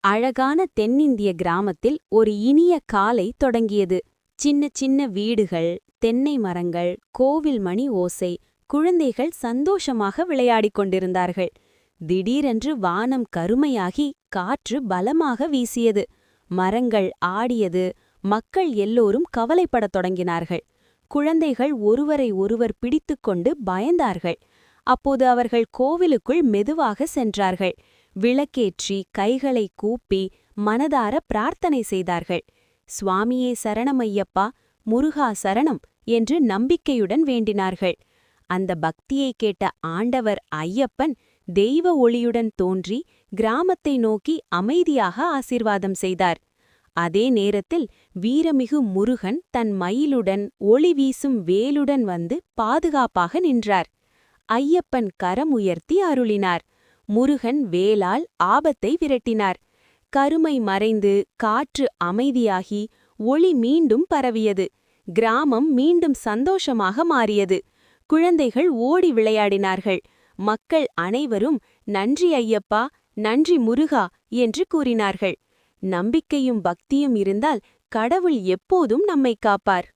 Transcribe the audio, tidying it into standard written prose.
அழகான தென்னிந்திய கிராமத்தில் ஒரு இனிய காலை தொடங்கியது. சின்ன சின்ன வீடுகள், தென்னை மரங்கள், கோவில் மணி ஓசை, குழந்தைகள் சந்தோஷமாக விளையாடிக் கொண்டிருந்தார்கள். திடீரென்று வானம் கருமையாகி காற்று பலமாக வீசியது. மரங்கள் ஆடியது. மக்கள் எல்லோரும் கவலைப்படத் தொடங்கினார்கள். குழந்தைகள் ஒருவரை ஒருவர் பிடித்துக்கொண்டு பயந்தார்கள். அப்போது அவர்கள் கோவிலுக்குள் மெதுவாக சென்றார்கள். விளக்கேற்றி கைகளை கூப்பி மனதார பிரார்த்தனை செய்தார்கள். சுவாமியே சரணமையப்பா, முருகா சரணம் என்று நம்பிக்கையுடன் வேண்டினார்கள். அந்த பக்தியை கேட்ட ஆண்டவர் ஐயப்பன் தெய்வ ஒளியுடன் தோன்றி கிராமத்தை நோக்கி அமைதியாக ஆசீர்வாதம் செய்தார். அதே நேரத்தில் வீரமிகு முருகன் தன் மயிலுடன் ஒளி வீசும் வேலுடன் வந்து பாதுகாப்பாக நின்றார். ஐயப்பன் கரம் உயர்த்தி அருளினார். முருகன் வேலால் ஆபத்தை விரட்டினார். கருமை மறைந்து காற்று அமைதியாகி ஒளி மீண்டும் பரவியது. கிராமம் மீண்டும் சந்தோஷமாக மாறியது. குழந்தைகள் ஓடி விளையாடினார்கள். மக்கள் அனைவரும் நன்றி ஐயப்பா, நன்றி முருகா என்று கூறினார்கள். நம்பிக்கையும் பக்தியும் இருந்தால் கடவுள் எப்போதும் நம்மை காப்பார்.